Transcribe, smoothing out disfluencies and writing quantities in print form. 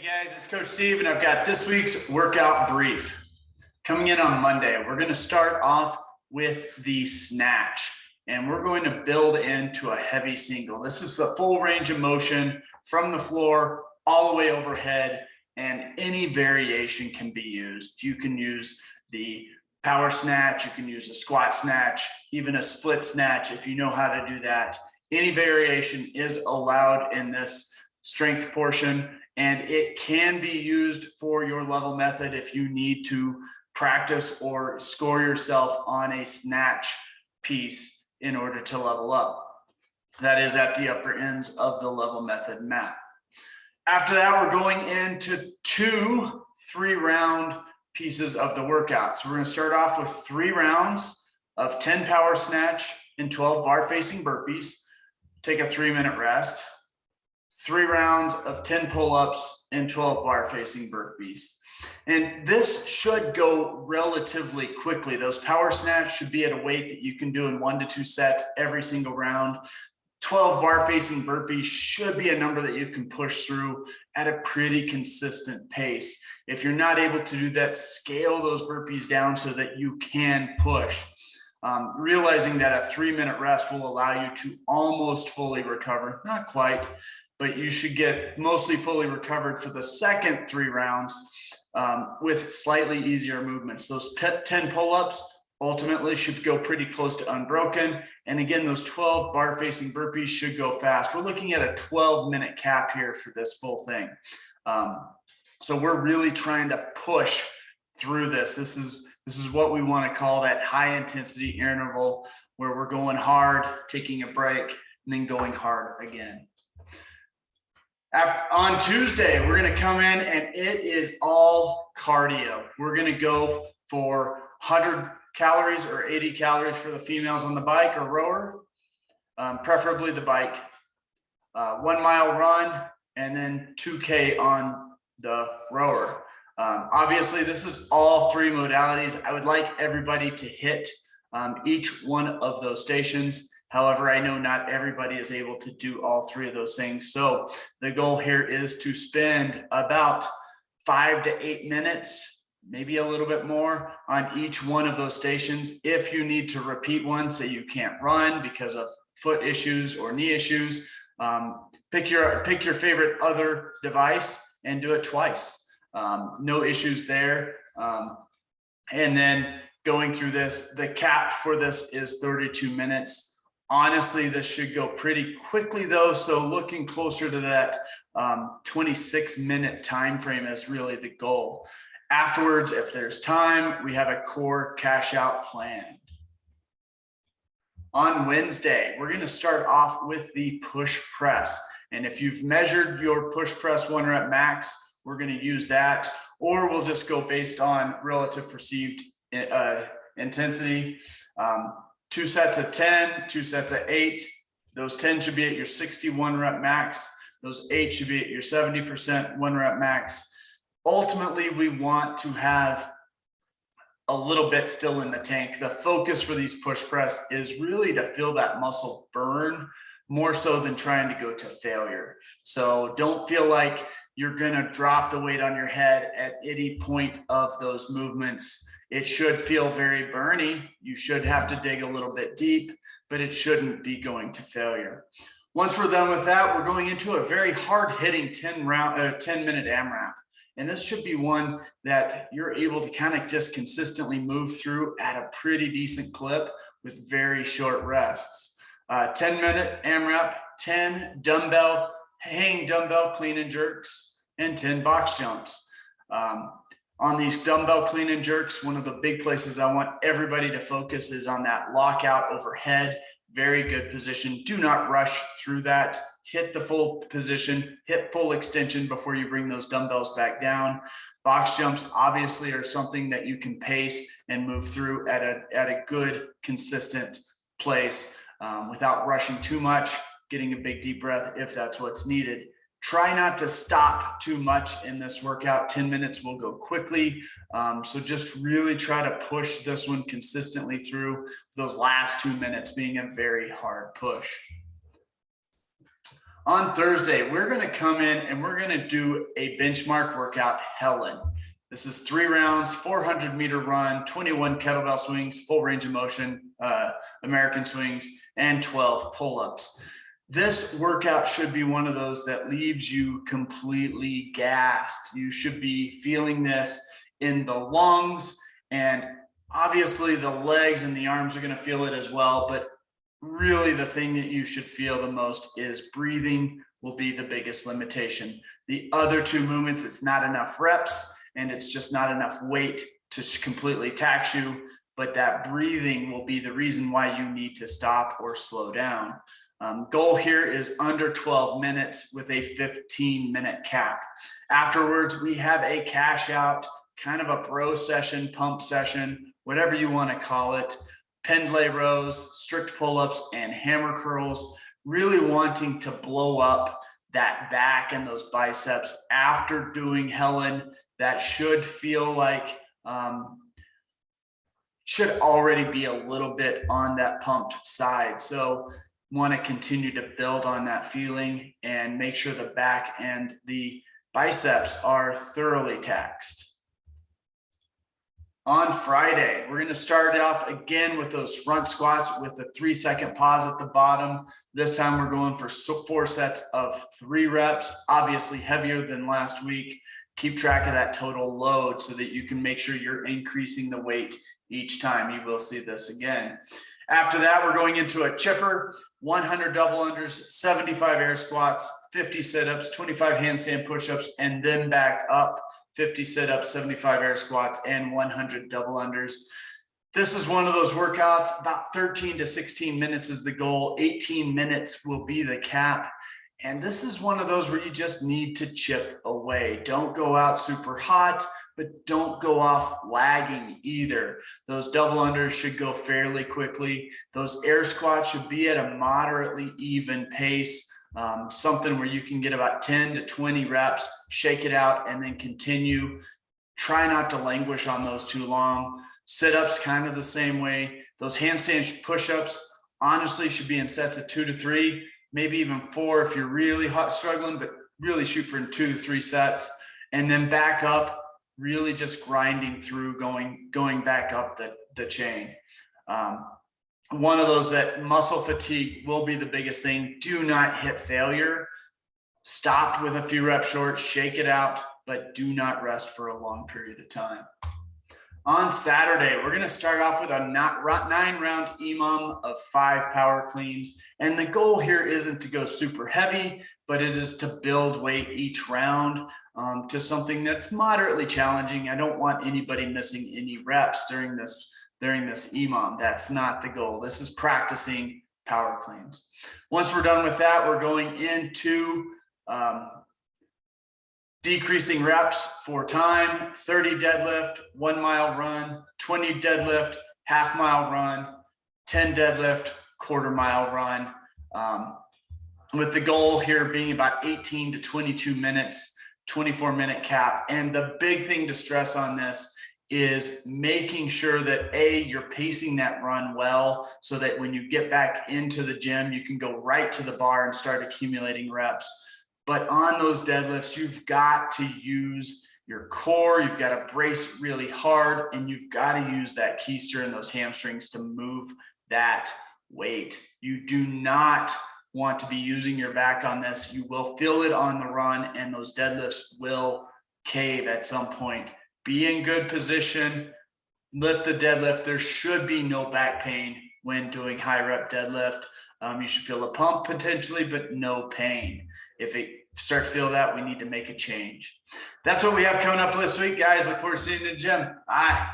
Hey guys, it's Coach Steve, and I've got this week's workout brief. Coming in on Monday, we're going to start off with the snatch, and we're going to build into a heavy single. This is the full range of motion from the floor all the way overhead, and any variation can be used. You can use the power snatch, you can use a squat snatch, even a split snatch if you know how to do that. Any variation is allowed in this strength portion, and it can be used for your level method if you need to practice or score yourself on a snatch piece in order to level up. That is at the upper ends of the level method map. After that, we're going into 2 3-round pieces of the workout. So we're going to start off with 3 rounds of 10 power snatch and 12 bar facing burpees. Take a 3-minute rest. 3 rounds of 10 pull-ups and 12 bar facing burpees. And this should go relatively quickly. Those power snatch should be at a weight that you can do in 1 to 2 sets every single round. 12 bar facing burpees should be a number that you can push through at a pretty consistent pace. If you're not able to do that, scale those burpees down so that you can push. Realizing that a 3-minute rest will allow you to almost fully recover, not quite, but you should get mostly fully recovered for the second 3 rounds with slightly easier movements. Those 10 pull-ups ultimately should go pretty close to unbroken. And again, those 12 bar facing burpees should go fast. We're looking at a 12-minute cap here for this full thing. So we're really trying to push through this. This is what we want to call that high intensity interval, where we're going hard, taking a break, and then going hard again. On Tuesday, we're going to come in and it is all cardio. We're going to go for 100 calories or 80 calories for the females on the bike or rower, preferably the bike, 1 mile run, and then 2K on the rower. Obviously, this is all 3 modalities. I would like everybody to hit each one of those stations. However, I know not everybody is able to do all 3 of those things. So the goal here is to spend about 5 to 8 minutes, maybe a little bit more on each one of those stations. If you need to repeat one, say you can't run because of foot issues or knee issues, pick your favorite other device and do it twice. No issues there. And then going through this, the cap for this is 32 minutes. Honestly, this should go pretty quickly though. So looking closer to that 26-minute time frame is really the goal. Afterwards, if there's time, we have a core cash out plan. On Wednesday, we're going to start off with the push press. And if you've measured your push press 1 rep max, we're going to use that, or we'll just go based on relative perceived intensity. 2 sets of 10, 2 sets of 8. Those 10 should be at your 61 rep max. Those 8 should be at your 70% 1 rep max. Ultimately, we want to have a little bit still in the tank. The focus for these push press is really to feel that muscle burn more so than trying to go to failure. So don't feel like you're going to drop the weight on your head at any point of those movements. It should feel very burny. You should have to dig a little bit deep, but it shouldn't be going to failure. Once we're done with that, we're going into a very hard hitting 10-minute AMRAP. And this should be one that you're able to kind of just consistently move through at a pretty decent clip with very short rests. 10-minute AMRAP, 10 dumbbell, hang dumbbell clean and jerks, and 10 box jumps. On these dumbbell clean and jerks, one of the big places I want everybody to focus is on that lockout overhead. Very good position. Do not rush through that. Hit the full position, hit full extension before you bring those dumbbells back down. Box jumps obviously are something that you can pace and move through at a good, consistent place without rushing too much, getting a big deep breath if that's what's needed. Try not to stop too much in this workout. 10 minutes will go quickly. So just really try to push this one consistently through, those last 2 minutes being a very hard push. On Thursday, we're going to come in and we're going to do a benchmark workout, Helen. This is 3 rounds, 400-meter run, 21 kettlebell swings, full range of motion, American swings, and 12 pull-ups. This workout should be one of those that leaves you completely gassed. You should be feeling this in the lungs, and obviously the legs and the arms are going to feel it as well, but really the thing that you should feel the most is breathing will be the biggest limitation. The other 2 movements, it's not enough reps and it's just not enough weight to completely tax you, but that breathing will be the reason why you need to stop or slow down. Goal here is under 12 minutes with a 15-minute cap. Afterwards, we have a cash out, kind of a bro session, pump session, whatever you want to call it. Pendlay rows, strict pull-ups, and hammer curls, really wanting to blow up that back and those biceps after doing Helen. That should feel like, should already be a little bit on that pumped side. So want to continue to build on that feeling and make sure the back and the biceps are thoroughly taxed. On Friday, we're going to start off again with those front squats with a 3-second pause at the bottom. This time we're going for 4 sets of 3 reps, obviously heavier than last week. Keep track of that total load so that you can make sure you're increasing the weight each time. You will see this again. After that, we're going into a chipper, 100 double unders, 75 air squats, 50 sit-ups, 25 handstand push-ups, and then back up. 50 sit-ups, 75 air squats, and 100 double unders. This is one of those workouts, about 13 to 16 minutes is the goal. 18 minutes will be the cap. And this is one of those where you just need to chip away. Don't go out super hot, but don't go off lagging either. Those double unders should go fairly quickly. Those air squats should be at a moderately even pace. Something where you can get about 10 to 20 reps, shake it out, and then continue. Try not to languish on those too long. Sit-ups kind of the same way. Those handstand push-ups honestly should be in sets of 2 to 3, maybe even 4 if you're really struggling, but really shoot for 2 to 3 sets. And then back up, really just grinding through, going back up the chain. One of those that muscle fatigue will be the biggest thing. Do not hit failure. Stop with a few reps short, shake it out, but do not rest for a long period of time. On Saturday, we're going to start off with a 9-round EMOM of 5 power cleans. And the goal here isn't to go super heavy, but it is to build weight each round to something that's moderately challenging. I don't want anybody missing any reps during this EMOM. That's not the goal. This is practicing power cleans. Once we're done with that, we're going into decreasing reps for time, 30 deadlift, 1 mile run, 20 deadlift, half-mile run, 10 deadlift, quarter-mile run, with the goal here being about 18 to 22 minutes, 24-minute cap. And the big thing to stress on this is making sure that you're pacing that run well so that when you get back into the gym, you can go right to the bar and start accumulating reps. But on those deadlifts, you've got to use your core, you've got to brace really hard, and you've got to use that keister and those hamstrings to move that weight. You do not want to be using your back on this. You will feel it on the run, and those deadlifts will cave at some point. Be in good position, lift the deadlift. There should be no back pain when doing high rep deadlift. You should feel a pump potentially, but no pain. If it start to feel that, we need to make a change. That's what we have coming up this week, guys. Look forward to seeing you in the gym. Bye.